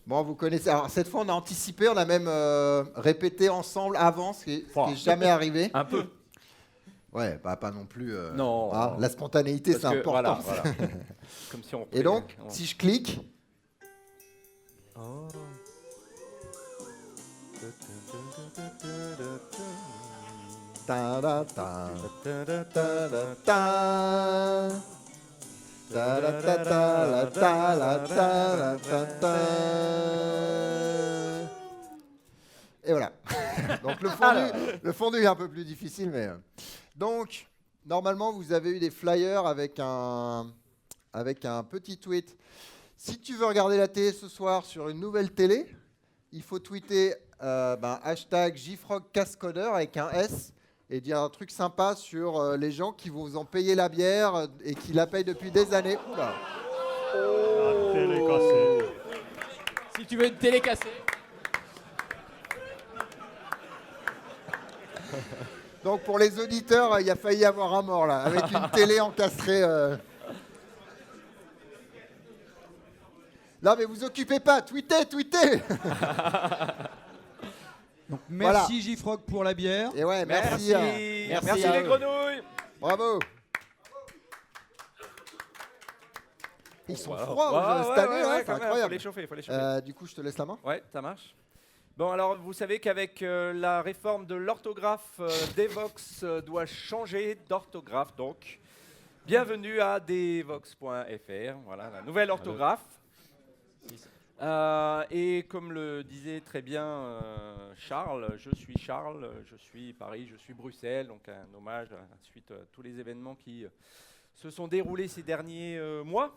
Bon, vous connaissez. Alors, cette fois, on a anticipé, on a même répété ensemble avant, ce qui est jamais arrivé. Un peu. Ouais, bah, pas non plus. Non. La spontanéité, c'est important. Voilà. Comme si on Et donc, si je clique. Oh. Ta da ta ta da ta da ta. Ta da ta ta la ta la ta la ta ta. Et voilà. Donc le fondu est un peu plus difficile, mais donc normalement vous avez eu des flyers avec un petit tweet. Si tu veux regarder la télé ce soir sur une nouvelle télé, il faut tweeter hashtag JFrogCascodeur avec un S et dire un truc sympa sur les gens qui vous ont payé la bière et qui la payent depuis des années. Oula. La télé cassée. Si tu veux une télé cassée. Donc pour les auditeurs, il a failli y avoir un mort là, avec une télé encastrée. Non mais vous occupez pas, tweetez. Donc merci JFrog pour la bière. Et ouais, merci. Merci les grenouilles. Bravo. Ils sont froids cette année, c'est incroyable. Faut les chauffer. Du coup, je te laisse la main. Ouais, ça marche. Bon, alors, vous savez qu'avec la réforme de l'orthographe, Devox doit changer d'orthographe. Donc, bienvenue à devox.fr. Voilà, la nouvelle orthographe. Et comme le disait très bien Charles, je suis Paris, je suis Bruxelles. Donc, un hommage suite à tous les événements qui se sont déroulés ces derniers mois.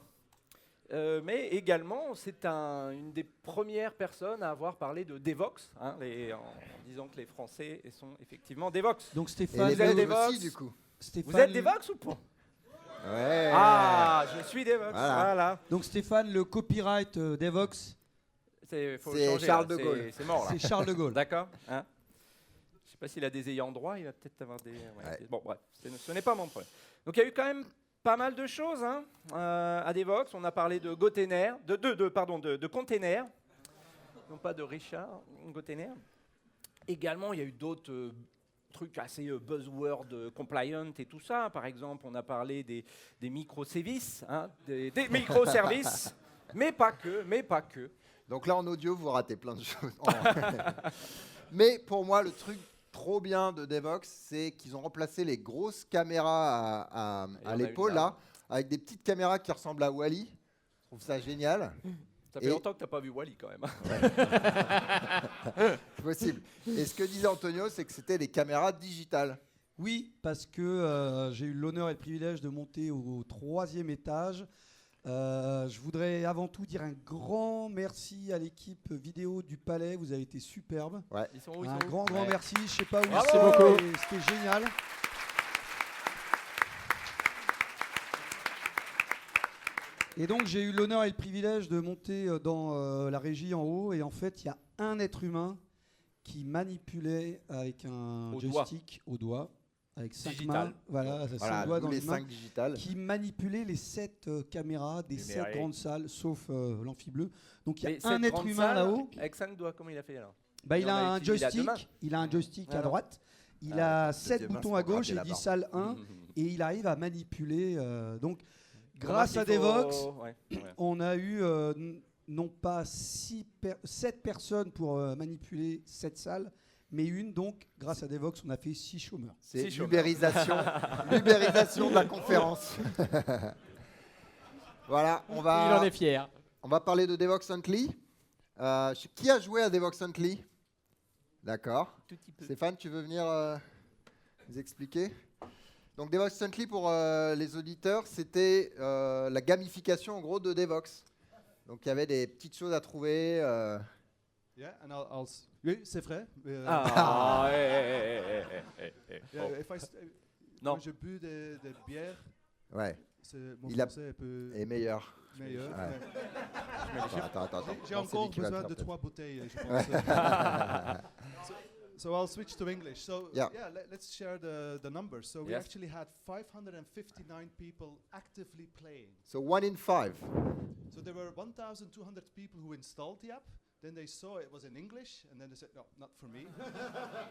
Mais également, c'est une des premières personnes à avoir parlé de Devox, en disant que les Français sont effectivement Devox. Donc Stéphane, vous êtes Devox aussi, du coup. Vous êtes Devox ou pas? Ouais. Ah, je suis Devox. Voilà. Donc Stéphane, le copyright Devox, C'est Charles de Gaulle. C'est mort là. c'est Charles de Gaulle. D'accord. Hein, je sais pas s'il a des ayants droit, il va peut-être avoir des. Ouais. Bon, bref, ce n'est pas mon problème. Donc il y a eu quand même pas mal de choses à Devox. On a parlé de Gotenner, de container, non pas de Richard, Gotenner. Également, il y a eu d'autres trucs assez buzzword compliant et tout ça. Par exemple, on a parlé des microservices, des microservices, mais pas que. Donc là, en audio, vous ratez plein de choses. Mais pour moi, le truc trop bien de Devox, c'est qu'ils ont remplacé les grosses caméras à l'épaule, là, avec des petites caméras qui ressemblent à Wall-E. Je trouve ça génial. Ça fait longtemps que tu n'as pas vu Wall-E quand même. C'est possible. Et ce que disait Antonio, c'est que c'était des caméras digitales. Oui, parce que j'ai eu l'honneur et le privilège de monter au 3e étage. Je voudrais avant tout dire un grand merci à l'équipe vidéo du Palais. Vous avez été superbe. Ouais. Ils sont où, Un grand merci. Je sais pas où Bravo. ils sont, Beaucoup. mais c'était génial. Et donc j'ai eu l'honneur et le privilège de monter dans la régie en haut. Et en fait, il y a un être humain qui manipulait avec un joystick au doigt. Avec 5 mains, voilà, 5 doigts dans les 5 digitales. qui manipulait les 7 caméras des 7 grandes salles, sauf l'amphi bleu. Donc il y a un être humain là-haut. Avec 5 doigts, comment il a fait alors? Il a un joystick, à droite, il a 7 boutons à gauche, et dit salle 1, et il arrive à manipuler. Donc grâce à Devox, on a eu non pas 7 personnes pour manipuler 7 salles, mais une, donc, grâce à Devox, on a fait 6 chômeurs. C'est l'ubérisation de la conférence. Voilà, Il en est fier. On va parler de Devox Huntley. Qui a joué à Devox Huntley? D'accord. Stéphane, tu veux venir nous expliquer? Donc Devox Huntley, pour les auditeurs, c'était la gamification en gros de Devox. Donc il y avait des petites choses à trouver. Yeah, and oui, c'est vrai. Non. Quand je bu des bières, Ouais. mon français est meilleur. meilleur. Ouais. Attends. J'ai Non, encore c'est lui qui va besoin le de faire, 3 bouteilles, je pense. So I'll switch to English. So let's share the numbers. So we actually had 559 people actively playing. So 1 in 5. So there were 1,200 people who installed the app. Then they saw it was in English, and then they said, no, not for me.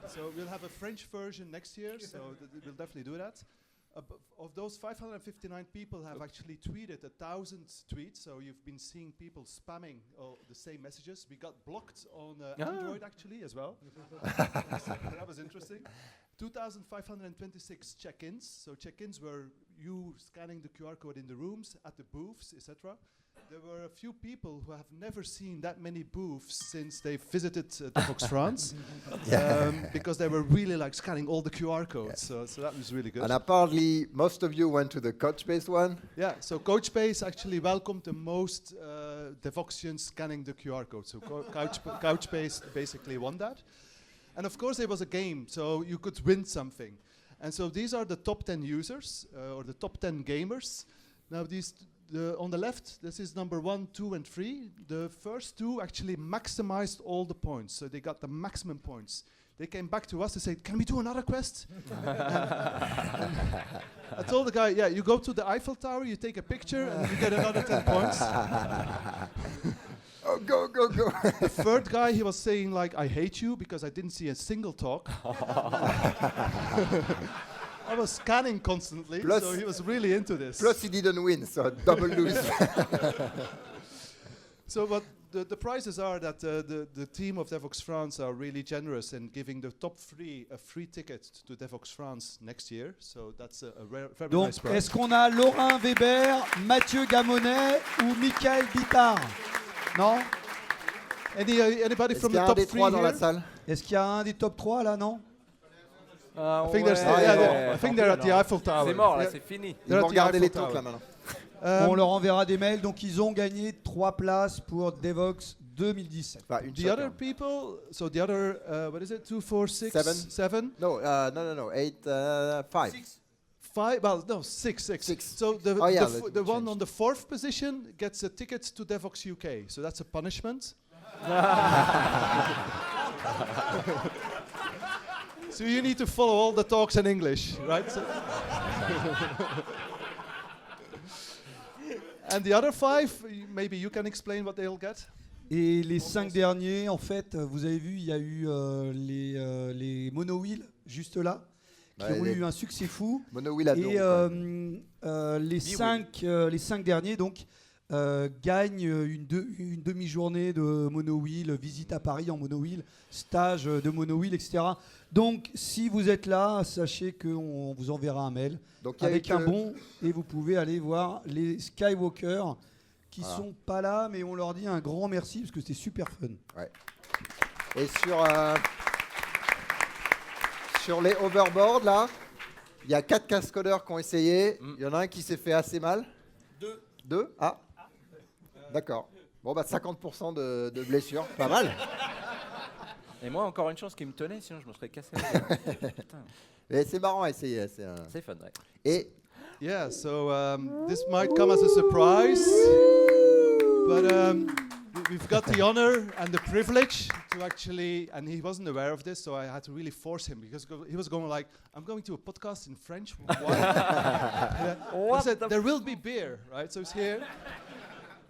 So we'll have a French version next year, so we'll definitely do that. Of those 559 people have actually tweeted 1,000 tweets, so you've been seeing people spamming the same messages. We got blocked on Android actually as well. That was interesting. 2,526 check-ins. So check-ins were you scanning the QR code in the rooms, at the booths, etc. There were a few people who have never seen that many booths since they visited Devoxx France, because they were really like scanning all the QR codes. So that was really good. And apparently, most of you went to the Couchbase one. Yeah, so Couchbase actually welcomed the most Devoxians scanning the QR code. So Couchbase basically won that. And of course, there was a game, so you could win something. And so these are the top 10 users, or the top 10 gamers. Now on the left, this is number 1, 2, and 3. The first 2 actually maximized all the points, so they got the maximum points. They came back to us and said, "Can we do another quest?" I told the guy, "Yeah, you go to the Eiffel Tower, you take a picture, and you get another 10 points." Oh, go. The third guy, he was saying like, "I hate you," because I didn't see a single talk. I was scanning constantly, so he was really into this. Plus he didn't win, so double lose. So what the prizes are that the team of Devoxx France are really generous in giving the top 3 a free ticket to Devoxx France next year. So that's a very Donc, nice prize. est-ce qu'on a Laurent Weber, Mathieu Gamonet ou Michael Bittard? Non? Anybody from the Est-ce qu'il y a un top des 3 trois dans la here? salle? Est-ce qu'il y a un des top 3 là, non? I think they're at the Eiffel Tower. C'est mort là, c'est fini. Ils vont regarder les trucs là maintenant. On leur enverra des mails. Donc ils ont gagné 3 places pour Devoxx 2017. Enfin, une The chacun. other people, so the other, what is it, 2, 4, 6, 7? 7? No, 8, 5. 5, well, no, 6. So the one on the 4th position gets a ticket to Devoxx UK. So that's a punishment. So you need to follow all the talks in English, right? So and the other 5, maybe you can explain what they'll get. Et les 5 derniers, en fait, vous avez vu, il y a eu les Monowheel juste là, qui ont eu un succès fou. Monowheel à et les 5 derniers donc gagnent une demi-journée de Monowheel, visite à Paris en Monowheel, stage de Monowheel, etc. Donc si vous êtes là, sachez qu'on vous enverra un mail donc, avec un bon et vous pouvez aller voir les Skywalkers qui sont pas là, mais on leur dit un grand merci parce que c'était super fun. Ouais. Et sur les overboards là, il y a 4 cascodeurs qui ont essayé. Il y en a un qui s'est fait assez mal. 2 Ah. D'accord. Bon, bah 50% de blessures, pas mal. Et moi, encore une chance qui me tenait, sinon je me serais cassé. Putain. Mais c'est marrant à essayer. C'est fun, ouais. Et yeah, so this might come as a surprise, but we've got the honor and the privilege to actually, and he wasn't aware of this, so I had to really force him because he was going like, "I'm going to a podcast in French." Why? I said, "There will be beer, right?" So he's here.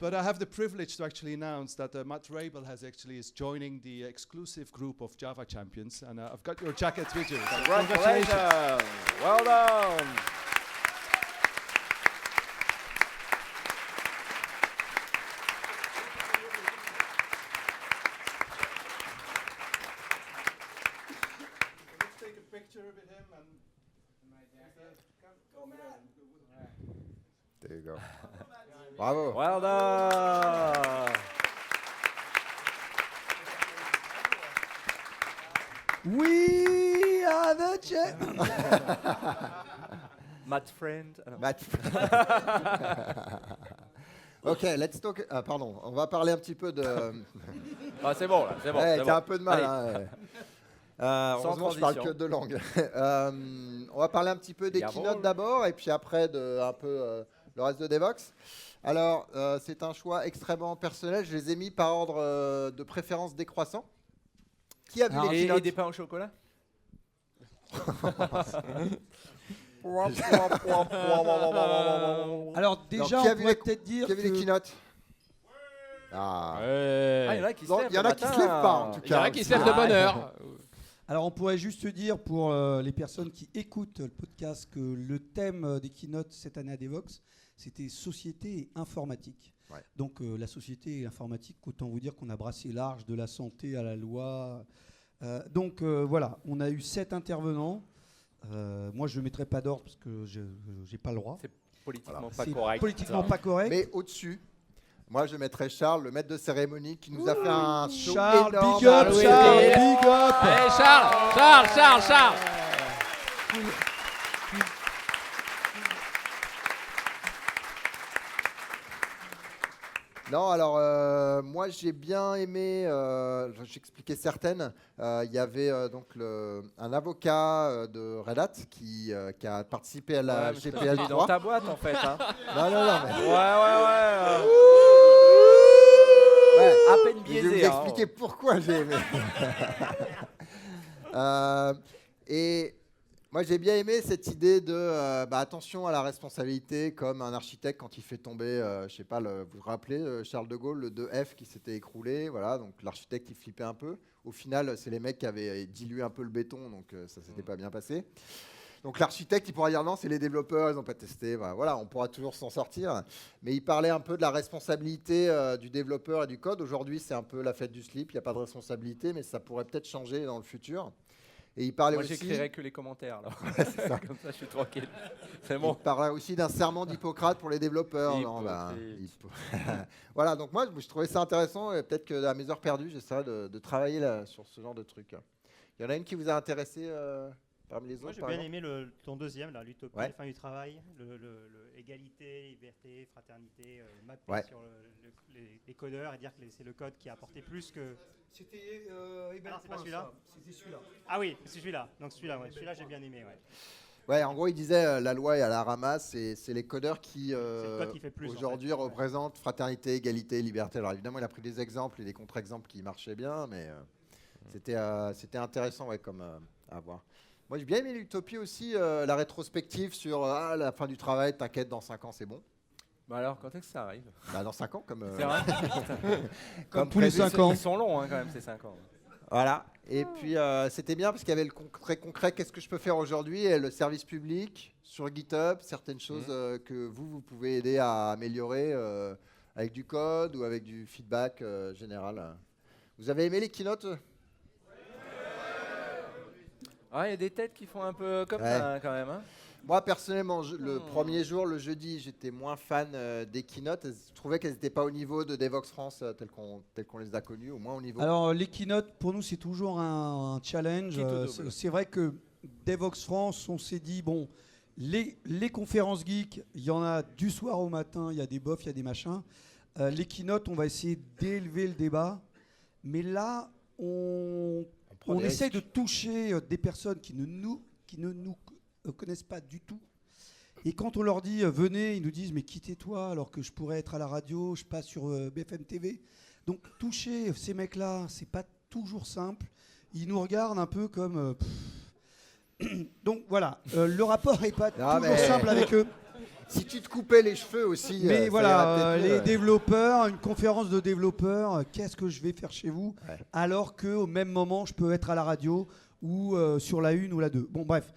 But I have the privilege to actually announce that Matt Rabel is joining the exclusive group of Java champions, and I've got your jacket with you. Congratulations! Well done! Let's take a picture with him and go Matt. there you go. Bravo. Well done! We are the champions. Matt friend. Ok, let's talk. Pardon, on va parler un petit peu de. Ah, c'est bon là, c'est bon. T'as un peu de mal. Heureusement, je parle transition. que 2 langues. On va parler un petit peu des keynotes d'abord, et puis après un peu le reste de Devoxx. Alors, c'est un choix extrêmement personnel. Je les ai mis par ordre de préférence décroissant. Qui a vu les Et keynotes des pains au chocolat. Alors déjà, qui a on vu pourrait les- peut-être dire Qui a vu les que... keynotes Ah. Ah, il y en a qui se Non, lèvent. il y en a qui se lèvent pas, en tout Il y en a cas. qui se lèvent de bonne heure. Alors on pourrait juste dire pour les personnes qui écoutent le podcast que le thème des keynotes cette année à Devox, c'était société et informatique. Ouais. Donc la société et l'informatique, autant vous dire qu'on a brassé large de la santé à la loi. Donc voilà, on a eu 7 intervenants. Moi je ne mettrai pas d'ordre parce que je n'ai pas le droit. C'est politiquement C'est pas correct. politiquement pas correct. Mais au-dessus, moi je mettrais Charles, le maître de cérémonie, qui nous a fait un show Charles, énorme. big up, Ah oui, Charles, oui. big up. Allez, Charles. Non, alors moi j'ai bien aimé, j'expliquais certaines. Il y avait donc un avocat de Red Hat qui a participé à la Ouais, mais GPL il est dans 3. ta boîte en fait. Hein. Non, mais Ouais. ouais, À peine je vais biaisé. vous expliquer pourquoi j'ai aimé. Et moi j'ai bien aimé cette idée de attention à la responsabilité, comme un architecte quand il fait tomber, je sais pas, vous vous rappelez Charles de Gaulle, le 2F qui s'était écroulé, voilà, donc l'architecte il flippait un peu. Au final, c'est les mecs qui avaient dilué un peu le béton, donc ça s'était pas bien passé. Donc l'architecte, il pourra dire non, c'est les développeurs, ils n'ont pas testé. Voilà, on pourra toujours s'en sortir. Mais il parlait un peu de la responsabilité du développeur et du code. Aujourd'hui, c'est un peu la fête du slip, il n'y a pas de responsabilité, mais ça pourrait peut-être changer dans le futur. Et il parlait Moi aussi... j'écrirai que les commentaires. Alors. c'est ça. Comme ça je suis tranquille. C'est Il bon. parlait aussi d'un serment d'Hippocrate pour les développeurs. Non, voilà, donc moi, je trouvais ça intéressant. Et peut-être que à mes heures perdues, j'essaierai de travailler là, sur ce genre de truc. Il y en a une qui vous a intéressé parmi les autres? Moi j'ai par bien exemple aimé ton deuxième, là, l'utopie, Ouais. la fin du travail, égalité, liberté, fraternité, mapper Ouais. sur les codeurs et dire que c'est le code qui a apporté plus que... C'était Ah non, c'est pas celui-là. C'était celui-là. Ah oui, c'est celui-là. Donc celui-là, ouais. Celui-là j'ai bien aimé. Ouais. Ouais, en gros, il disait la loi est à la ramasse, et c'est les codeurs qui, le code qui fait plus, en aujourd'hui, fait. représentent fraternité, égalité, liberté. Alors évidemment, il a pris des exemples et des contre-exemples qui marchaient bien, mais c'était intéressant comme à voir. Moi, j'ai bien aimé l'utopie aussi, la rétrospective sur la fin du travail, t'inquiète, dans 5 ans, c'est bon. Bah alors quand est-ce que ça arrive? Dans 5 ans, comme C'est vrai. comme tous les prévu. 5 ans. Ils sont longs hein, quand même ces 5 ans. Voilà. Et puis, c'était bien parce qu'il y avait le concret. Qu'est-ce que je peux faire aujourd'hui? Et le service public, sur GitHub, certaines choses que vous pouvez aider à améliorer avec du code ou avec du feedback général. Vous avez aimé les keynotes? Ah, il y a des têtes qui font un peu comme Ouais. ça hein, quand même. Hein. Moi, personnellement, le premier jour, le jeudi, j'étais moins fan des keynotes. Je trouvais qu'elles n'étaient pas au niveau de Devox France telles qu'on les a connues, au moins au niveau. Alors les keynotes, pour nous, c'est toujours un challenge. Qui te double. C'est vrai que Devox France, on s'est dit, bon, les conférences geeks, il y en a du soir au matin, il y a des bofs, il y a des machins. Les keynotes, on va essayer d'élever le débat. Mais là, on prend des essaye risques. de toucher des personnes qui ne nous connaissent pas du tout. Et quand on leur dit venez, ils nous disent mais quittez-toi alors que je pourrais être à la radio, je passe sur BFM TV. Donc toucher ces mecs-là, c'est pas toujours simple. Ils nous regardent un peu comme. Donc voilà, le rapport est pas Non, toujours mais- simple avec eux. Si tu te coupais les cheveux aussi. Mais ça voilà, irait peut-être les mieux. développeurs, une conférence de développeurs, qu'est-ce que je vais faire chez vous? Ouais. Alors qu'au même moment, je peux être à la radio ou sur la 1 ou la 2. Bon, bref.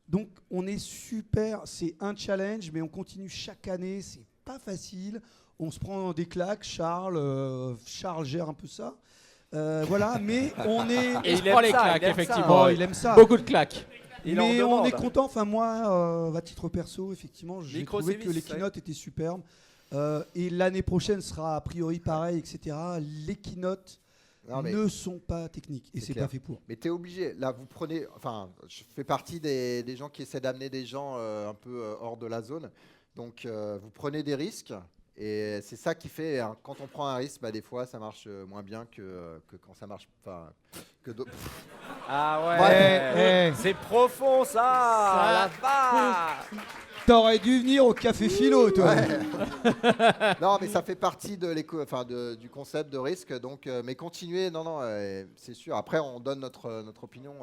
Donc, on est super. C'est un challenge, mais on continue chaque année. C'est pas facile. On se prend des claques. Charles gère un peu ça. Voilà, mais on est. Et il aime prend les ça, claques, il aime effectivement. Oh, il aime ça. Beaucoup de claques. Il en Mais on demande. est content. Enfin, moi, à titre perso, effectivement, j'ai trouvé que Microservices, les keynotes étaient superbes. Et l'année prochaine sera a priori pareil, etc. Les keynotes Non, mais- ne sont pas techniques et C'est c'est clair. pas fait pour. Mais tu es obligé. Là, vous prenez. Enfin, je fais partie des gens qui essaient d'amener des gens un peu hors de la zone. Donc, vous prenez des risques. Et c'est ça qui fait. Hein, quand on prend un risque, des fois, ça marche moins bien que quand ça marche. Enfin, que d'autres. Ah ouais. Ouais. C'est profond ça. La vache. T'aurais dû venir au Café Philo, toi. Ouais. Non, mais ça fait partie du concept de risque. Donc, mais continuez, non, c'est sûr. Après, on donne notre opinion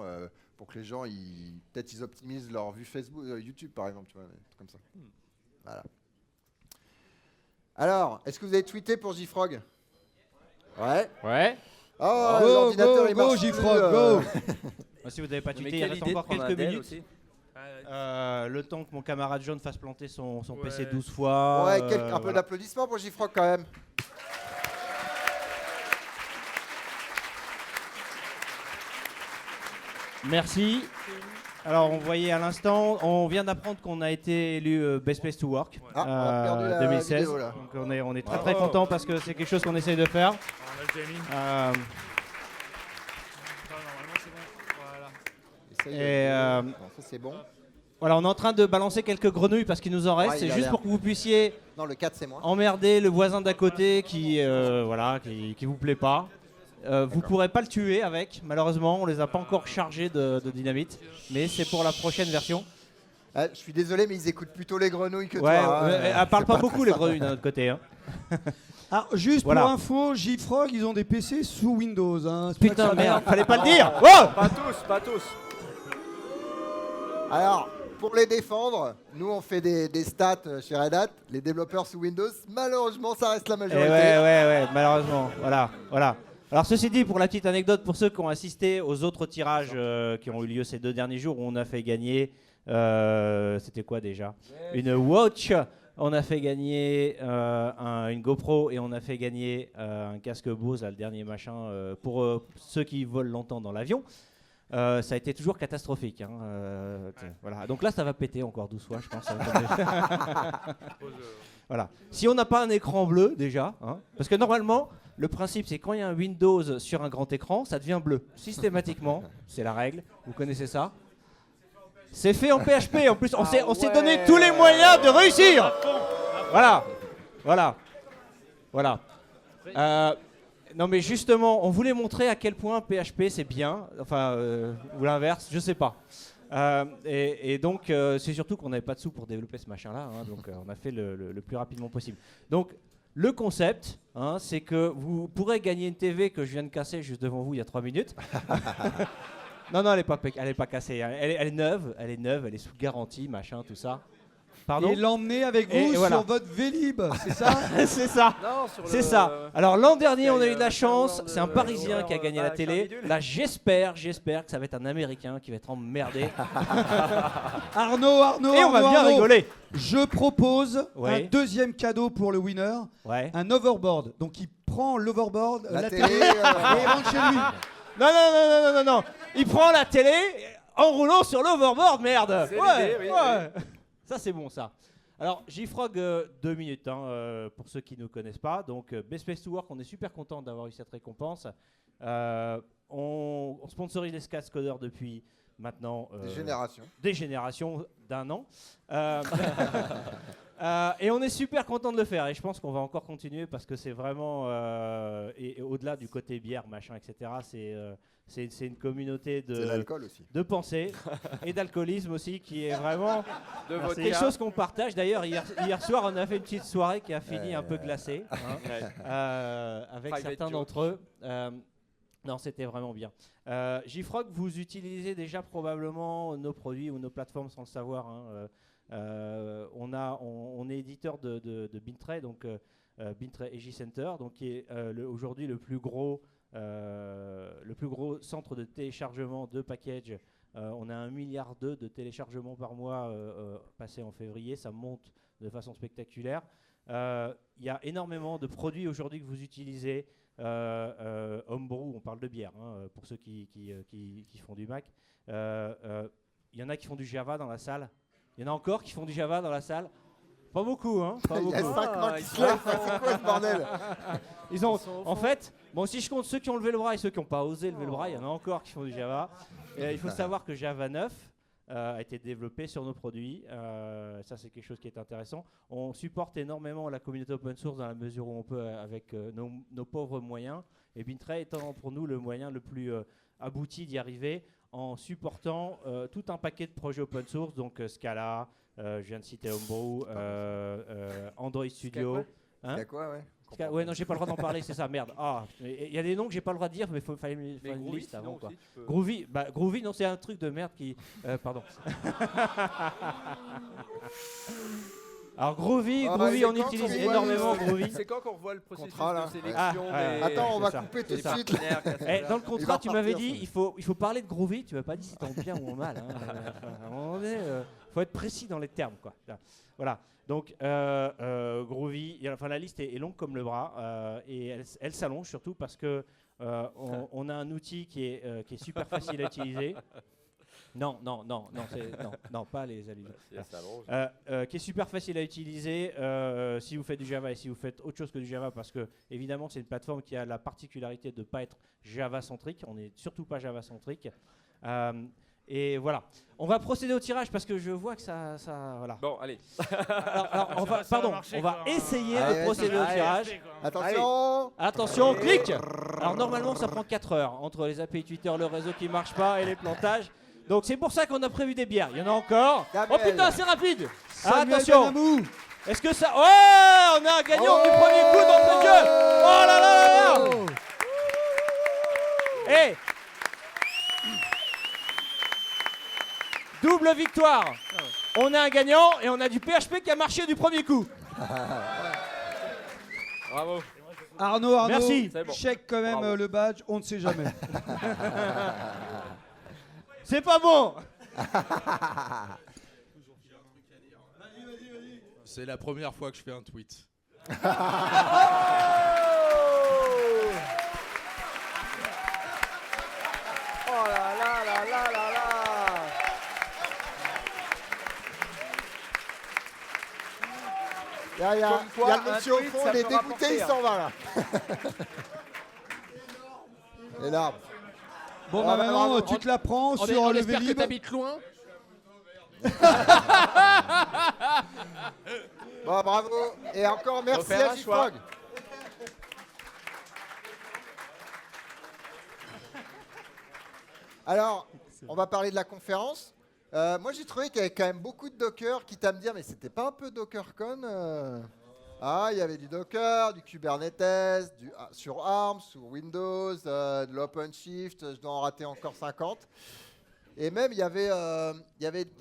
pour que les gens, peut-être ils optimisent leur vue Facebook, YouTube, par exemple, tu vois, des trucs comme ça. Voilà. Alors, est-ce que vous avez tweeté pour JFrog? Ouais. Ouais. Oh, l'ordinateur, il marche plus, JFrog, go. Si vous n'avez pas Mais tweeté, il quelle reste idée de encore prendre quelques un Dell minutes. aussi. Le temps que mon camarade jaune fasse planter son PC 12 fois. Ouais, un peu d'applaudissements pour JFrog quand même. Merci. Alors, on voyait à l'instant, on vient d'apprendre qu'on a été élu Best Place to Work On a perdu la 2016. vidéo, là. Donc on est très content parce que c'est quelque chose qu'on essaye de faire. Normalement, c'est bon. Voilà. Essaye ça c'est bon. Voilà, on est en train de balancer quelques grenouilles parce qu'il nous en reste. Ouais, il C'est a juste l'air. pour que vous puissiez Non, le 4 c'est moi. emmerder le voisin d'à côté qui vous plaît pas. Vous pourrez pas le tuer avec, malheureusement, on les a pas encore chargés de dynamite, mais c'est pour la prochaine version. Je suis désolé, mais ils écoutent plutôt les grenouilles que Ouais, toi. hein. elle parle pas beaucoup les grenouilles d'un autre côté. Hein. Alors, juste Voilà. pour info, JFrog, ils ont des PC sous Windows. Hein. C'est pas que Putain ça merde, merde. fallait pas le dire. Oh Pas tous. Alors, pour les défendre, nous on fait des stats chez Red Hat. Les développeurs sous Windows, malheureusement, ça reste la Eh majorité. ouais, malheureusement. Voilà. Alors ceci dit, pour la petite anecdote, pour ceux qui ont assisté aux autres tirages qui ont eu lieu ces 2 derniers jours, où on a fait gagner, c'était quoi déjà? Une watch, on a fait gagner une GoPro et on a fait gagner un casque Bose, là, le dernier machin, pour ceux qui volent longtemps dans l'avion. Ça a été toujours catastrophique. Hein, voilà. Donc là, ça va péter encore 12 fois, je pense. Voilà. Si on n'a pas un écran bleu déjà, hein, parce que normalement, le principe c'est quand il y a un Windows sur un grand écran, ça devient bleu. Systématiquement, c'est la règle. Vous connaissez ça? C'est fait en PHP. En plus, on s'est donné tous les moyens de réussir. Voilà. Non mais justement, on voulait montrer à quel point PHP c'est bien, enfin, ou l'inverse, je sais pas. Et donc, c'est surtout qu'on n'avait pas de sous pour développer ce machin-là, hein, donc on a fait le plus rapidement possible. Donc, le concept, hein, c'est que vous pourrez gagner une TV que je viens de casser juste devant vous il y a 3 minutes. Non, elle est pas cassée, hein. Elle est neuve, elle est sous garantie, machin, tout ça. Pardon. Et l'emmener avec Et vous voilà. sur votre Vélib, c'est ça? C'est ça. Non, C'est ça. Alors l'an dernier, on a eu de la Sky, chance. C'est un de- Parisien qui a gagné la télé. Bidule. Là, j'espère que ça va être un Américain qui va être emmerdé. Arnaud, Et on va bien rigoler. Je propose Ouais. un deuxième cadeau pour le winner, Ouais. un overboard. Donc il prend l'overboard, La la télé, télé, et il rentre chez lui. Non. Il prend la télé en roulant sur l'overboard, merde. C'est l'idée, oui. Ça, c'est bon, ça. Alors, JFrog, 2 minutes, hein, pour ceux qui ne connaissent pas. Donc, Best Place to Work, on est super content d'avoir eu cette récompense. On sponsorise les Scats Codeurs depuis maintenant Des générations. d'1 an. Et on est super content de le faire. Et je pense qu'on va encore continuer parce que c'est vraiment, et au-delà du côté bière, machin, etc., c'est une communauté C'est l'alcool aussi. de pensée et d'alcoolisme aussi qui est vraiment De c'est vodka. quelque chose qu'on partage. D'ailleurs, hier soir, on a fait une petite soirée qui a fini un peu glacée, hein, avec Private certains joke. d'entre eux. Non, c'était vraiment bien. JFrog, vous utilisez déjà probablement nos produits ou nos plateformes sans le savoir. Hein. On est éditeur de Bintray, donc Bintray EJ Center, donc qui est aujourd'hui le plus gros centre de téléchargement de packages. On a 1,2 milliard de téléchargements par mois passé en février. Ça monte de façon spectaculaire. Il y a énormément de produits aujourd'hui que vous utilisez. Homebrew, on parle de bière, hein, pour ceux qui font du Mac. Il y en a qui font du Java dans la salle. Il y en a encore qui font du Java dans la salle. Pas beaucoup, hein. Pas Il y a beaucoup. 5 mains qui se lèvent, c'est quoi ce bordel? Ils ont, en fait, bon, si je compte ceux qui ont levé le bras et ceux qui n'ont pas osé lever le bras, il y en a encore qui font du Java. Et il faut savoir que Java 9 a été développé sur nos produits. Ça, c'est quelque chose qui est intéressant. On supporte énormément la communauté open source dans la mesure où on peut avec nos pauvres moyens. Et Bintray étant pour nous le moyen le plus abouti d'y arriver en supportant tout un paquet de projets open source, donc Scala, je viens de citer Homebrew, Android Studio. Il y a quoi, ouais. Ouais, non, j'ai pas le droit d'en parler, c'est ça, merde. Il y a des noms que j'ai pas le droit de dire, mais il fallait une liste avant. Quoi. Groovy, non, c'est un truc de merde qui. Pardon. Alors Groovy, on utilise énormément Groovy. C'est quand qu'on revoit le processus contrat, de sélection Attends, on va couper tout de suite. Dans le contrat, tu m'avais dit, il faut parler de Groovy, tu m'as pas dit si t'es en bien ou en mal. À un moment donné, faut être précis dans les termes, quoi. Voilà. Donc Groovy, la liste est longue comme le bras et elle s'allonge surtout parce que on a un outil qui est super facile à utiliser. Non, pas les allusions. Qui est super facile à utiliser si vous faites du Java et si vous faites autre chose que du Java, parce que évidemment c'est une plateforme qui a la particularité de ne pas être Java-centrique. On n'est surtout pas Java-centrique. Et voilà. On va procéder au tirage parce que je vois que ça voilà. Bon, allez. Alors on va essayer de procéder au tirage. Attention, clic. Alors normalement ça prend 4 heures entre les API Twitter, le réseau qui marche pas et les plantages. Donc c'est pour ça qu'on a prévu des bières. Il y en a encore. Gabriel. Oh putain, c'est rapide. Attention. Est-ce que ça... Ouais, on a un gagnant du premier coup dans le jeu. Oh là là là là. Hey. Double victoire. On a un gagnant et on a du PHP qui a marché du premier coup. Bravo. Arnaud, merci. Check quand même le badge, on ne sait jamais. C'est pas bon. C'est la première fois que je fais un tweet. Oh là là là là là là. Il y a le monsieur au fond, il est dégoûté, il s'en va là. Énorme. Bon, maintenant, tu te la prends sur le espère que Vélib. t'habites loin. Bon, bravo. Et encore merci à J-Frog. Alors, on va parler de la conférence. Moi, j'ai trouvé qu'il y avait quand même beaucoup de Docker, quitte à me dire, mais c'était pas un peu DockerCon il y avait du Docker, du Kubernetes, sur ARM, sur Windows, de l'OpenShift, je dois en rater encore 50. Et même, il y en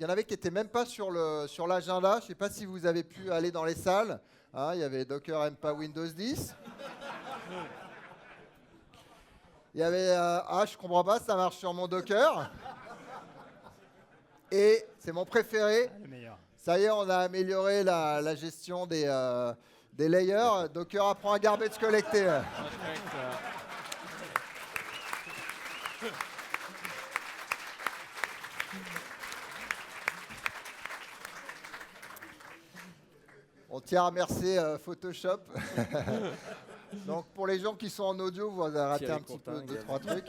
avait qui n'étaient même pas sur l'agenda. Je ne sais pas si vous avez pu aller dans les salles. Il y avait Docker aime pas Windows 10. Il y avait je comprends pas, ça marche sur mon Docker. Et c'est mon préféré. Le meilleur. Ça y est, on a amélioré la gestion des layers. Docker apprend à garbage collecter. On tient à remercier Photoshop. Donc pour les gens qui sont en audio, vous avez raté un petit peu 2-3 trucs.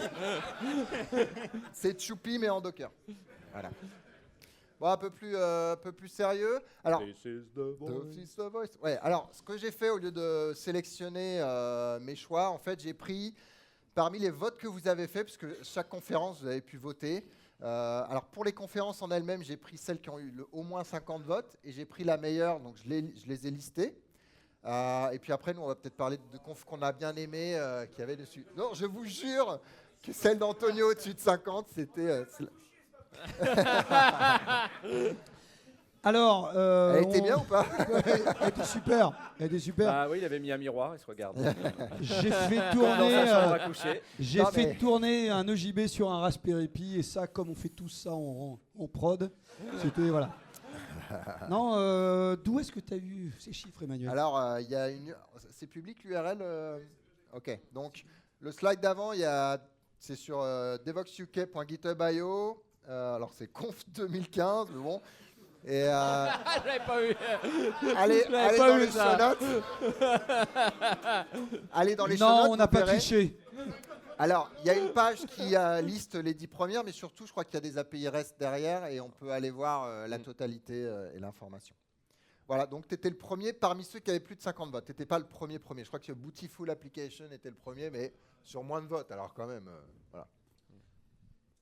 C'est Choupi mais en Docker. Voilà. Bon, un peu plus sérieux. Alors, This is the voice. Ouais, alors, ce que j'ai fait, au lieu de sélectionner mes choix, en fait, j'ai pris parmi les votes que vous avez fait, puisque chaque conférence, vous avez pu voter. Alors, pour les conférences en elles-mêmes, j'ai pris celles qui ont eu au moins 50 votes, et j'ai pris la meilleure, donc je les ai listées. Et puis après, nous, on va peut-être parler de confs qu'on a bien aimées, qu'il y avait dessus. Non, je vous jure que celle d'Antonio au-dessus de 50, c'était... Alors, elle était bien ou pas? Elle était super. Elle était super. Ah oui, il avait mis un miroir, il se regarde. J'ai fait tourner un EJB sur un Raspberry Pi et ça, comme on fait tout ça en prod, c'était voilà. Non, d'où est-ce que tu as eu ces chiffres, Emmanuel? Alors, c'est public l'URL. Ok. Donc, le slide d'avant, c'est sur devoxuk.github.io. Alors c'est conf 2015, mais bon. Et j'avais pas eu. allez dans les show notes. Allez dans les show notes. Non, on n'a pas triché. Alors, il y a une page qui liste les 10 premières, mais surtout, je crois qu'il y a des API REST derrière et on peut aller voir la totalité et l'information. Voilà, donc tu étais le premier parmi ceux qui avaient plus de 50 votes. Tu n'étais pas le premier. Je crois que Bootiful Application était le premier, mais sur moins de votes. Alors quand même, voilà.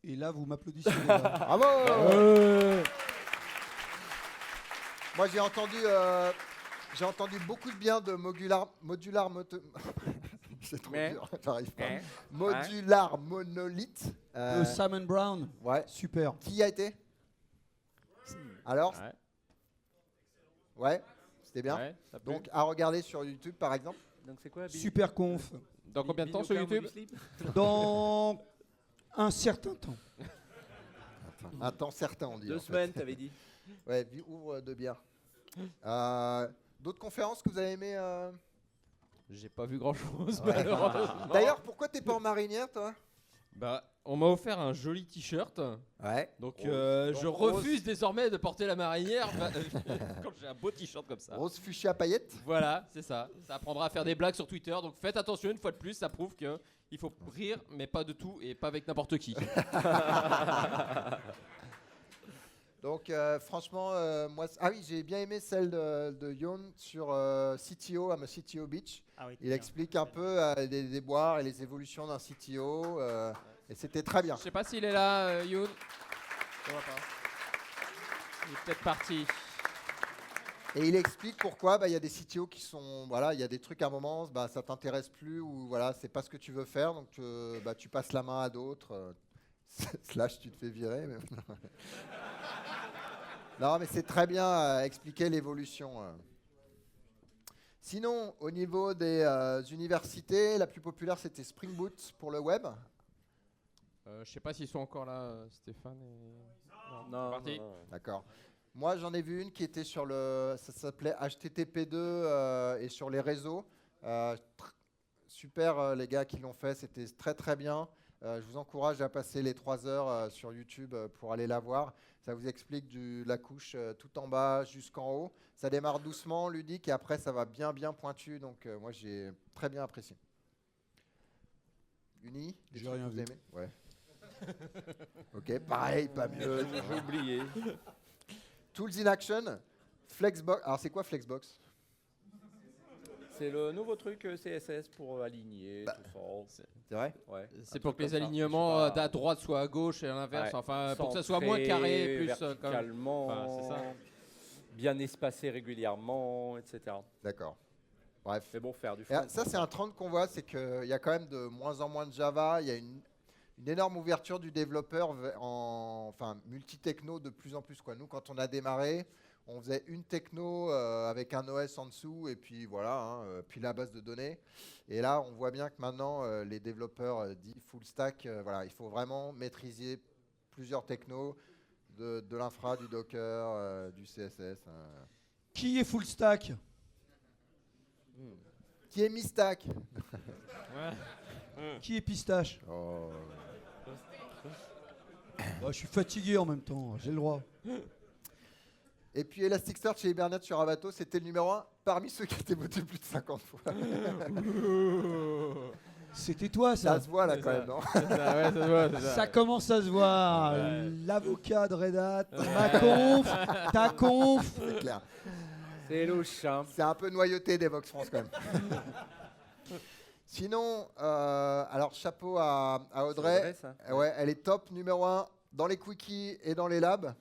Et là, vous m'applaudissez. Bravo. Moi, j'ai entendu beaucoup de bien de c'est trop dur, j'arrive pas. Modular Monolith. De Simon Brown. Ouais. Super. Qui y a été? Alors? Ouais, c'était bien. Ouais, ça pue. Donc, à regarder sur YouTube, par exemple. Donc c'est quoi Super conf. Dans combien de temps sur YouTube? Dans un certain temps. Un temps certain, on dit. 2 en fait. semaines, t'avais dit. Ouais, ouvre de bière. D'autres conférences que vous avez aimées J'ai pas vu grand chose, malheureusement. D'ailleurs, pourquoi t'es pas en marinière, toi? Bah, on m'a offert un joli t-shirt. Ouais. Donc, je refuse désormais de porter la marinière quand j'ai un beau t-shirt comme ça. Rose fuchsia paillettes. Voilà, c'est ça. Ça apprendra à faire des blagues sur Twitter. Donc faites attention, une fois de plus, ça prouve que il faut rire, mais pas de tout et pas avec n'importe qui. Donc, franchement, moi, oui, j'ai bien aimé celle de Yon sur CTO, I'm a CTO Beach. Ah oui, Il explique un peu les déboires et les évolutions d'un CTO. Et c'était très bien. Je sais pas s'il est là, Youn. Je vois pas. Il est peut-être parti. Et il explique pourquoi il y a des CTO qui sont, voilà, il y a des trucs à un moment, ça t'intéresse plus ou voilà, c'est pas ce que tu veux faire, donc tu passes la main à d'autres. Slash, tu te fais virer. Mais non, mais c'est très bien expliquer l'évolution. Sinon, au niveau des universités, la plus populaire c'était Spring Boot pour le web. Je sais pas s'ils sont encore là, Stéphane et... Non, parti. D'accord. Moi, j'en ai vu une qui était sur ça s'appelait HTTP2 et sur les réseaux. Super, les gars qui l'ont fait, c'était très très bien. Je vous encourage à passer les 3 heures sur YouTube pour aller la voir. Ça vous explique la couche tout en bas jusqu'en haut. Ça démarre doucement, ludique, et après ça va bien pointu. Donc moi, j'ai très bien apprécié. Uni, J'ai rien vu. aimé ouais. Ok, pareil, pas mieux. J'ai oublié. Tools in Action, Flexbox. Alors c'est quoi Flexbox? C'est le nouveau truc CSS pour aligner tout ça. C'est vrai? Ouais. C'est Un pour truc que les comme ça. alignements Je sais pas. à droite soient à gauche et à l'inverse. Ouais. Enfin, pour que ça soit Centré, moins carré, plus verticalement, Enfin, c'est ça. bien espacé régulièrement, etc. D'accord. Bref. C'est bon faire du Et front. ça, c'est un trend qu'on voit, c'est qu'il y a quand même de moins en moins de Java. Il y a une énorme ouverture du développeur multi-techno de plus en plus. Nous, quand on a démarré, on faisait une techno avec un OS en dessous et puis voilà, puis la base de données. Et là, on voit bien que maintenant, les développeurs dits full stack, voilà, il faut vraiment maîtriser plusieurs technos, de l'infra, du Docker, du CSS. Qui est full stack? Qui est mi-stack? Qui est pistache? Oh. Je suis fatigué en même temps, j'ai le droit. Et puis Elasticsearch et Hibernate sur Avato, c'était le numéro 1 parmi ceux qui étaient votés plus de 50 fois. C'était toi ça? Ça se voit là quand même, non? Ça commence à se voir. Ouais. L'avocat de Red Hat, ma conf, ta conf. C'est clair. C'est louche, hein. C'est un peu noyauté d'Evox France quand même. Sinon, alors chapeau à Audrey. C'est vrai, ça. Ouais, elle est top numéro 1 dans les quickies et dans les labs.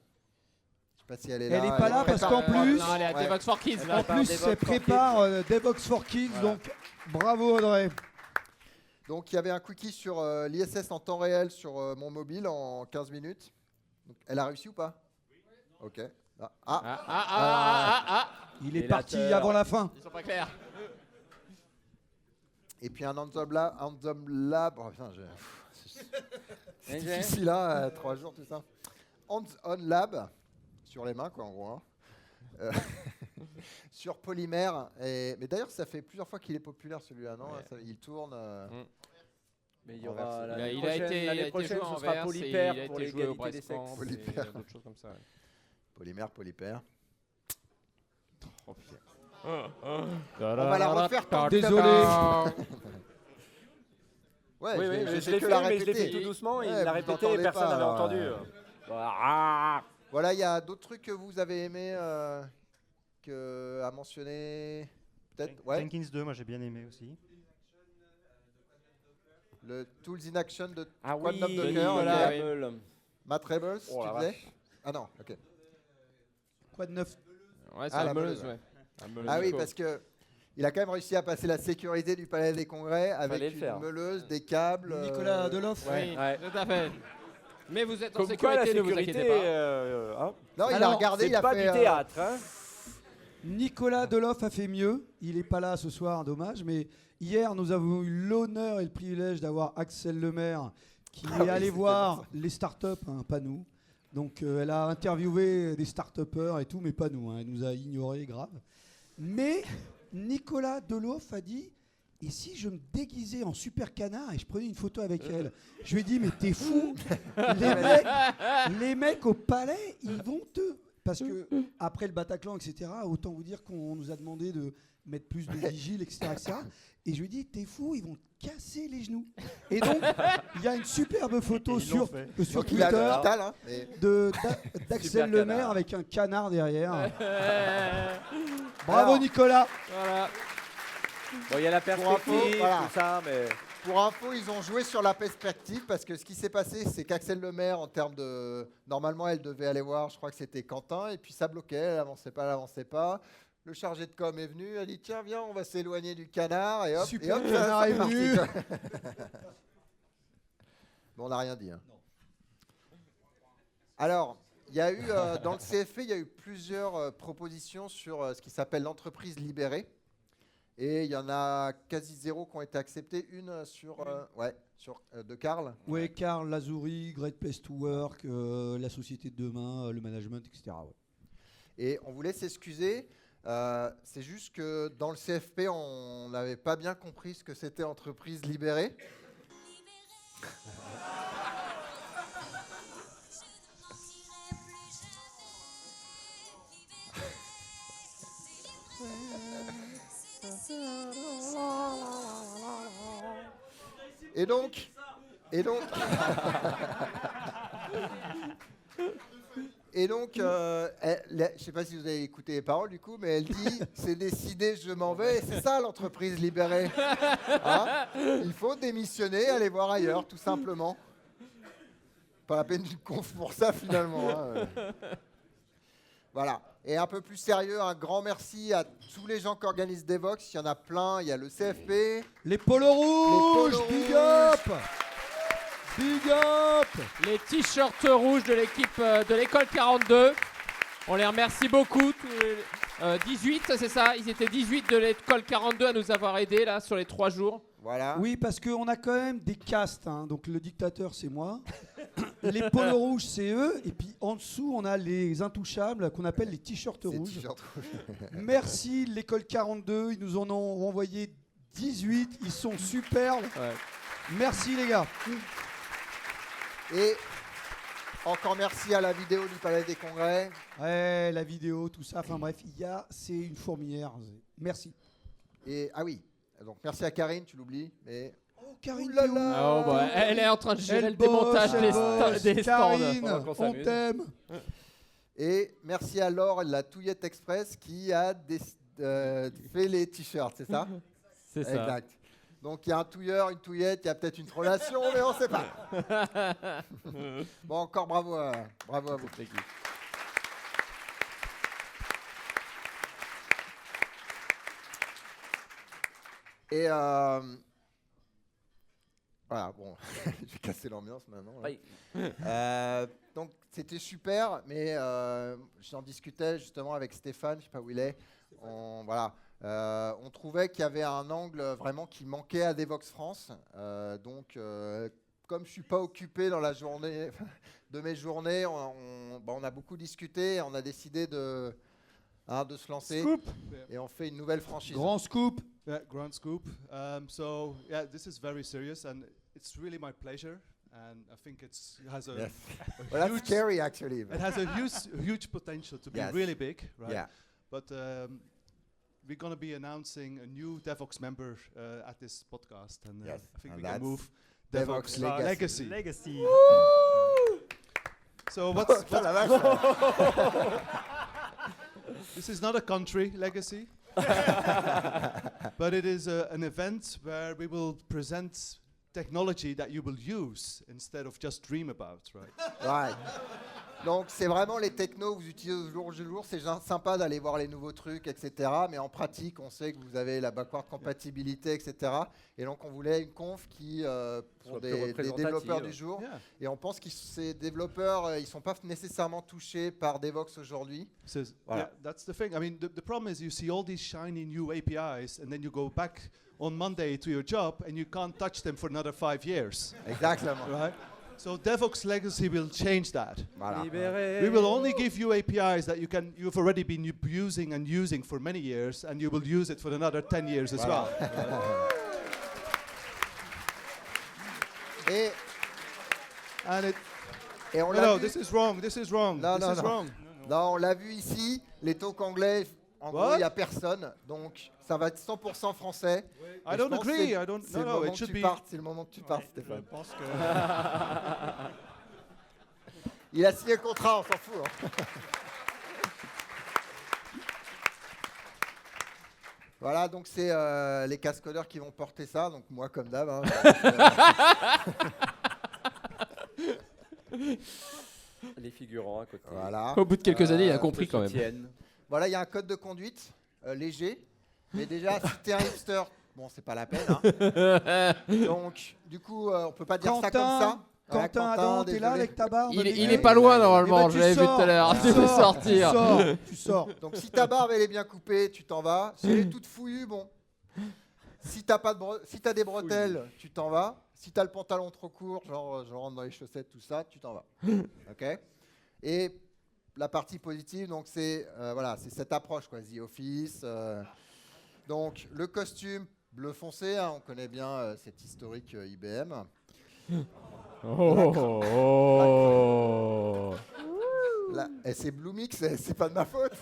Je sais pas si elle est là. Elle est pas là parce prépare- qu'en plus- Non, elle est à Ouais. Devox for Kids. Elle là. En plus, Devox elle for prépare Devox for Kids, donc bravo Audrey. Donc il y avait un quickie sur l'ISS en temps réel sur mon mobile en 15 minutes. Donc, elle a réussi ou pas? Oui. Ok. Il est Délateur. parti avant la fin. Ils sont pas clairs. Et puis un Handsome Lab. Oh, putain, c'est NG. difficile, hein, 3 jours, tout ça. Hands-on Lab, sur les mains, quoi, en gros. Sur Polymère. Mais d'ailleurs, ça fait plusieurs fois qu'il est populaire, celui-là, non? Ouais. Il tourne. Mais il y Renversé. aura Il l'année a été, prochaine, il a l'année été prochaine, joué ce en sera verse et Polypaire il a pour été joué au l'égalité des Brest-Camp sexes. Polypaire. et d'autres choses comme ça. Ouais. Polymère, Polypaire. Oh, putain. On va la refaire tant que Désolé. Ouais, Oui, je oui, vais- mais je je fais l'ai que fait, la mais je l'ai répéter. fait tout doucement. Il Ouais, l'a vous répété et entendez personne pas, n'avait entendu. Voilà, il y a d'autres trucs que vous avez aimé à mentionner. Peut-être, ouais. Jenkins 2, moi j'ai bien aimé aussi. Le Tools in Action de Ah Quad oui, Knob Docker. Nicolas ok. Apple. Matt Rebels, Oh tu la disais? Ah non, ok. Quoi de neuf? Ouais, c'est la meuleuse, ouais. Ah oui, parce que il a quand même réussi à passer la sécurité du Palais des Congrès avec une meuleuse, des câbles. Nicolas Deloff. Oui, tout à fait. Mais vous êtes en Comme quoi, sécurité, la ne vous inquiétez sécurité, pas. Non, il a regardé, c'est il a pas fait du théâtre. Hein. Nicolas Deloff a fait mieux. Il n'est pas là ce soir, dommage. Mais hier, nous avons eu l'honneur et le privilège d'avoir Axel Lemaire qui est allé voir les startups, hein, pas nous. Donc, elle a interviewé des start-upers et tout, mais pas nous. Hein. Elle nous a ignorés, grave. Mais Nicolas Deloff a dit: et si je me déguisais en super canard et je prenais une photo avec elle? Je lui ai dit: mais t'es fou. les mecs au palais, ils vont te... Parce que après le Bataclan, etc., autant vous dire qu'on nous a demandé de mettre plus de vigiles, etc., etc. Et je lui ai dit: t'es fou, ils vont te casser les genoux. Et donc, il y a une superbe photo sur Twitter d'Axel Lemaire avec un canard derrière. Bravo. Alors, Nicolas. Voilà. Bon, il y a la perspective, tout ça, mais... Pour info, ils ont joué sur la perspective parce que ce qui s'est passé, c'est qu'Axel Lemaire, en termes de... Normalement, elle devait aller voir, je crois que c'était Quentin, et puis ça bloquait, elle n'avançait pas. Le chargé de com est venu, elle a dit: tiens, viens, on va s'éloigner du canard, et hop, super, le canard est venu. Bon, on n'a rien dit. Hein. Alors, il y a eu, dans le CFP, il y a eu plusieurs propositions sur ce qui s'appelle l'entreprise libérée. Et il y en a quasi 0 qui ont été acceptées. Une sur, de Karl. Oui, Karl, Lazuri, Great Place to Work, la société de demain, le management, etc. Ouais. Et on voulait s'excuser. C'est juste que dans le CFP, on n'avait pas bien compris ce que c'était entreprise libérée. Et donc, je sais pas si vous avez écouté les paroles du coup, mais elle dit: c'est décidé, je m'en vais. Et c'est ça l'entreprise libérée. Hein, il faut démissionner, aller voir ailleurs, tout simplement. Pas la peine d'une conf pour ça finalement. Hein. Voilà. Et un peu plus sérieux, un grand merci à tous les gens qui organisent Devox. Il y en a plein. Il y a le CFP. Les polos rouges, big up. Big up. Les t-shirts rouges de l'équipe de l'école 42. On les remercie beaucoup. 18, c'est ça? Ils étaient 18 de l'école 42 à nous avoir aidés là sur les 3 jours. Voilà. Oui, parce qu'on a quand même des castes. Hein. Donc le dictateur, c'est moi. Les polos rouges, c'est eux. Et puis en dessous, on a les intouchables qu'on appelle les t-shirts rouges. Merci l'école 42. Ils nous en ont envoyé 18. Ils sont superbes. Ouais. Merci les gars. Et encore merci à la vidéo du Palais des Congrès. Ouais, la vidéo, tout ça. Enfin bref, c'est une fourmilière. Merci. Et ah oui. Donc merci à Karine, tu l'oublies, mais... Oh, Karine, elle est en train de gérer le démontage des stands. Karine, on t'aime. Et merci à Laure, la Touillette Express, qui a fait les t-shirts, c'est ça? C'est ça. Exact. Donc il y a un touilleur, une touillette, il y a peut-être une relation, mais on ne sait pas. Bon, encore bravo à vous. Et voilà, bon, je vais casser l'ambiance maintenant. Oui. Donc c'était super, mais j'en discutais justement avec Stéphane, je ne sais pas où il est. On trouvait qu'il y avait un angle vraiment qui manquait à Devox France. Donc, comme je ne suis pas occupé dans la journée de mes journées, on a beaucoup discuté, on a décidé de se lancer. Scoop. Et on fait une nouvelle franchise. Grand scoop. Yeah, grand scoop. So yeah, this is very serious, and it's really my pleasure. And I think it has a, yes. Well, that's scary, actually. It has a huge potential to be really big, right? Yeah. But we're going to be announcing a new Devox member at this podcast, and I think we can move Devox Legacy. So what's this is not a country legacy, but it is an event where we will present technology that you will use instead of just dream about, right? Right. Donc c'est vraiment les technos que vous utilisez au jour le jour. C'est sympa d'aller voir les nouveaux trucs, etc. Mais en pratique, on sait que vous avez la backward compatibilité, etc. Et donc on voulait une conf qui, pour des développeurs du jour. Yeah. Et on pense que ces développeurs, ils ne sont pas nécessairement touchés par Devoxx aujourd'hui. Voilà. Yeah, that's the thing. I mean, the problem is you see all these shiny new APIs, and then you go back on Monday to your job, and you can't touch them for another 5 years. Exactement. Right? So Devoxx Legacy will change that. Voilà. We will only give you APIs that you've already been using for many years, and you will use it for another 10 years as well. Et on l'a vu. This is wrong. Non, on l'a vu ici, les talks anglais, en gros, il n'y a personne. Donc, ça va être 100% français. I don't agree. C'est le moment que tu partes, Stéphane. Je pense que... Il a signé le contrat, on s'en fout. Hein. Voilà, donc c'est les cascodeurs qui vont porter ça. Donc moi, comme d'hab. Hein, les figurants à côté. Voilà. Au bout de quelques années, il a compris quand même. Voilà, il y a un code de conduite léger. Mais déjà, si t'es un hipster, bon, c'est pas la peine. Hein. Donc, du coup, on peut pas dire ça comme ça. Quentin, Adam, t'es là avec ta barbe? Il est pas loin normalement, je l'avais vu tout à l'heure. Tu peux sortir. Tu sors. Donc si ta barbe elle est bien coupée, tu t'en vas. Si elle est toute fouillue, bon. Si t'as des bretelles, tu t'en vas. Si t'as le pantalon trop court, genre je rentre dans les chaussettes, tout ça, tu t'en vas. Ok. Et la partie positive, donc c'est c'est cette approche quoi, The Office. Donc le costume bleu foncé, hein, on connaît bien cette historique IBM. Et c'est Bluemix, c'est pas de ma faute.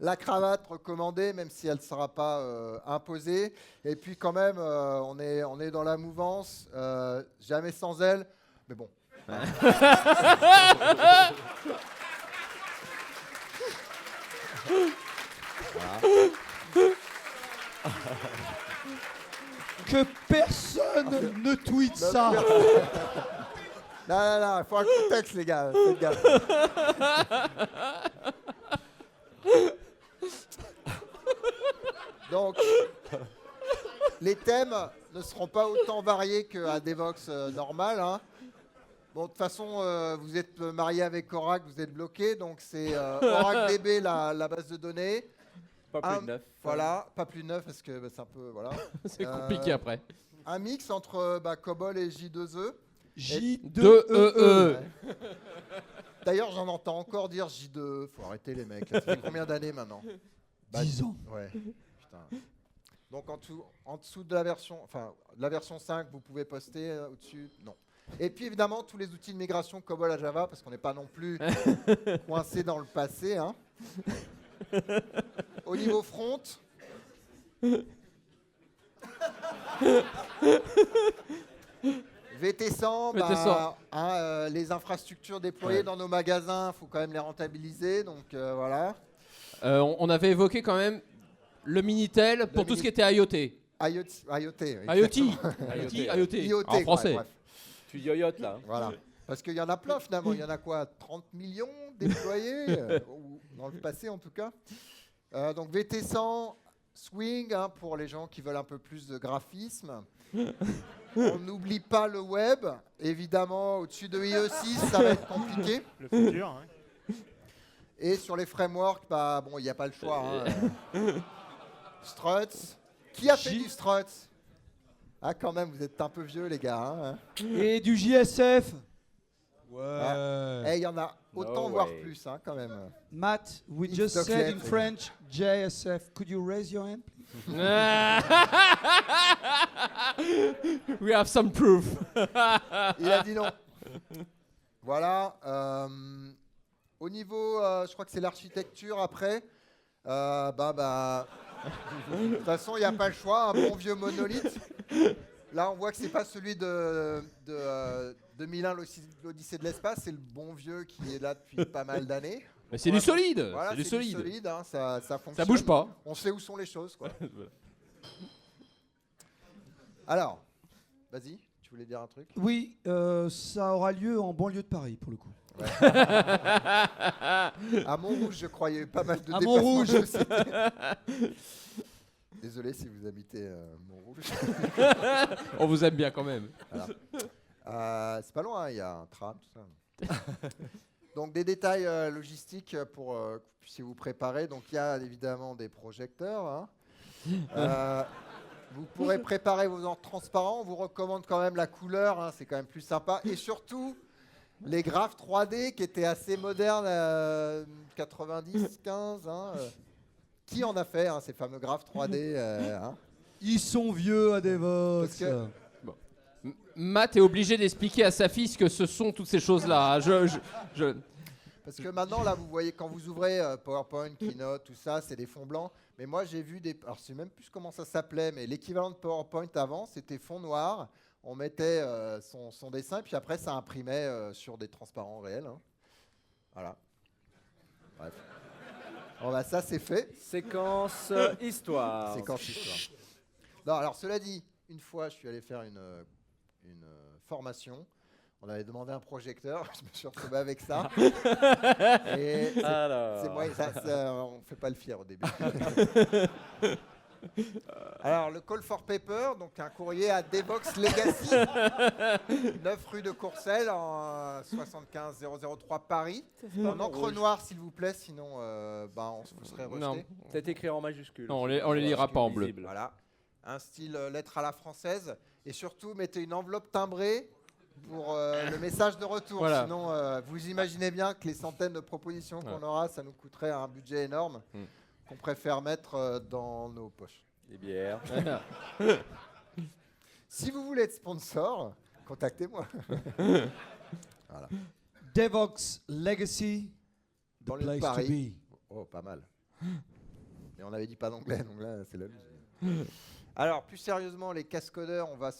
La cravate recommandée, même si elle ne sera pas imposée. Et puis quand même, on est dans la mouvance, jamais sans elle. Mais bon. Que personne ne tweete ça. Non, il faut un contexte, les gars. Faites gaffe. Donc, les thèmes ne seront pas autant variés qu'un Devoxx normal. Hein. Bon, de toute façon, vous êtes marié avec Oracle, vous êtes bloqué. Donc, c'est OracleDB, la base de données. Pas plus de 9. Voilà, pas plus de 9 parce que c'est un peu... Voilà. C'est compliqué après. Un mix entre COBOL et J2E. J2EE. Ouais. D'ailleurs, j'en entends encore dire J2E. Faut arrêter les mecs. Ça fait combien d'années maintenant? 10 ans. Ouais. Putain. Donc en dessous de la version 5, vous pouvez poster au-dessus. Non. Et puis évidemment, tous les outils de migration COBOL à Java, parce qu'on n'est pas non plus coincé dans le passé. Hein. Au niveau front, VT100, les infrastructures déployées dans nos magasins, il faut quand même les rentabiliser. Donc voilà. On avait évoqué quand même le Minitel pour tout ce qui était IoT. IoT. En français. Bref. Tu yoyotes là. Voilà. Parce qu'il y en a plein finalement. Il y en a quoi, 30 millions déployés dans le passé en tout cas. Donc VT100, Swing pour les gens qui veulent un peu plus de graphisme. On n'oublie pas le web. Évidemment, au-dessus de IE6, ça va être compliqué. Le futur, hein. Et sur les frameworks, il n'y a pas le choix. Hein. Struts. Qui a fait du Struts? Ah, quand même, vous êtes un peu vieux, les gars. Hein. Et du JSF. Ouais. Il y en a autant, voire plus, hein, quand même. Matt, we just said in French, JSF. Could you raise your hand, please? We have some proof. Il a dit non. Voilà. Au niveau, je crois que c'est l'architecture après. De toute façon, il n'y a pas le choix. Un bon vieux monolithe. Là, on voit que c'est pas celui de 2001, l'Odyssée de l'espace. C'est le bon vieux qui est là depuis pas mal d'années. Mais c'est du solide. Voilà, c'est du solide. Hein, ça fonctionne. Ça bouge pas. On sait où sont les choses, quoi. Alors, vas-y. tu voulais dire un truc? Oui, ça aura lieu en banlieue de Paris, pour le coup. Ouais. À Montrouge, je crois, il y a eu pas mal de À déplacements. Montrouge. Désolé si vous habitez Montrouge. On vous aime bien quand même. Voilà. C'est pas loin, il y a un tram, tout ça. Donc des détails logistiques pour que vous puissiez vous préparer. Donc il y a évidemment des projecteurs. Hein. Vous pourrez préparer vos encres transparents. On vous recommande quand même la couleur, hein, c'est quand même plus sympa. Et surtout, les graphes 3D qui étaient assez modernes, 90, 15. Hein, qui en a fait, hein, ces fameux graphes 3D hein? Ils sont vieux à Devox. Matt est obligé d'expliquer à sa fille ce que ce sont toutes ces choses-là. Parce que maintenant, là, vous voyez, quand vous ouvrez PowerPoint, Keynote, tout ça, c'est des fonds blancs. Mais moi, j'ai vu des... Alors, je sais même plus comment ça s'appelait, mais l'équivalent de PowerPoint avant, c'était fond noir. On mettait son dessin, puis après, ça imprimait sur des transparents réels. Hein. Voilà. Bref. Bon, bah, ça, c'est fait. Séquence histoire. Séquence histoire. Non, alors, cela dit, une fois, je suis allé faire une formation. On avait demandé un projecteur, je me suis retrouvé avec ça. Et c'est moi, on ne fait pas le fier au début. Alors, le call for paper, donc un courrier à Devox Legacy, 9 rue de Courcelles, en 75 003 Paris. En encre noire, s'il vous plaît, sinon on serait rejeté. Non. C'est écrit en majuscule. Non, on les lira pas en bleu. Visible. Voilà. Un style lettre à la française. Et surtout, mettez une enveloppe timbrée pour le message de retour. Voilà. Sinon, vous imaginez bien que les centaines de propositions qu'on aura, ça nous coûterait un budget énorme qu'on préfère mettre dans nos poches. Les bières. Si vous voulez être sponsor, contactez-moi. Voilà. Devox Legacy, Dans the le place Paris. to be. Oh, pas mal. Mais on avait dit pas d'anglais, donc là, c'est la loose. Alors, plus sérieusement, les cascodeurs, on va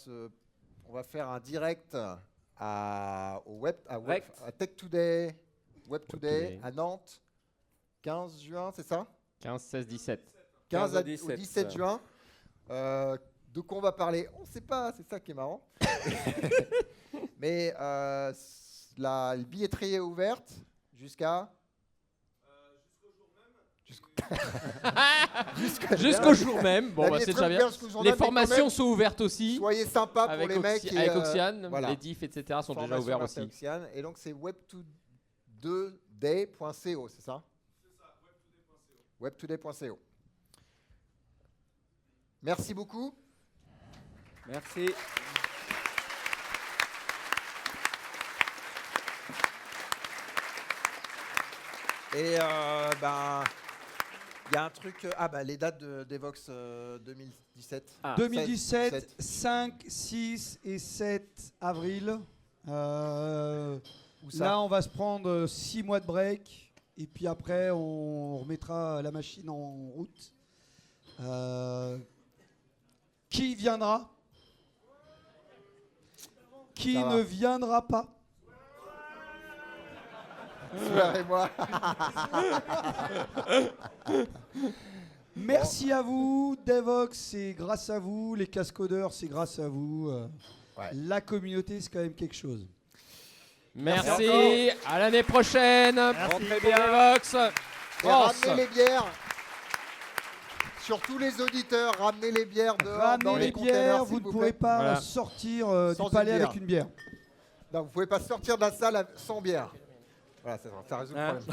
faire un direct à Tech Today, Web Today, à Nantes, 15 juin, c'est ça? 15, 16, 17. 15 au 17 juin. De quoi on va parler? On ne sait pas, c'est ça qui est marrant. Mais la billetterie est ouverte jusqu'à... Jusqu'au jour même. Bon, bah, c'est déjà bien. Les formations sont ouvertes aussi. Soyez sympas pour les mecs. Avec Oxiane, voilà. les diffs, etc. sont déjà ouverts aussi. Oxiane. Et donc, c'est web2day.co, c'est ça? C'est ça, web2day.co. Web2day.co. Merci beaucoup. Merci. Et il y a un truc, les dates de Devox 2017. 2017, 5, 6 et 7 avril. Là, on va se prendre 6 mois de break. Et puis après, on remettra la machine en route. Qui viendra? Qui ne viendra pas? Et moi. Merci à vous, Devox, c'est grâce à vous. Les cascodeurs, c'est grâce à vous. La communauté, c'est quand même quelque chose. Merci. À l'année prochaine. Rentrez bien. Devox. Et ramenez les bières. Surtout les auditeurs, ramenez les bières dehors dans les containers. Vous ne pourrez pas sortir du palais avec une bière. Non, vous ne pouvez pas sortir de la salle sans bière. Voilà, ça résout le problème.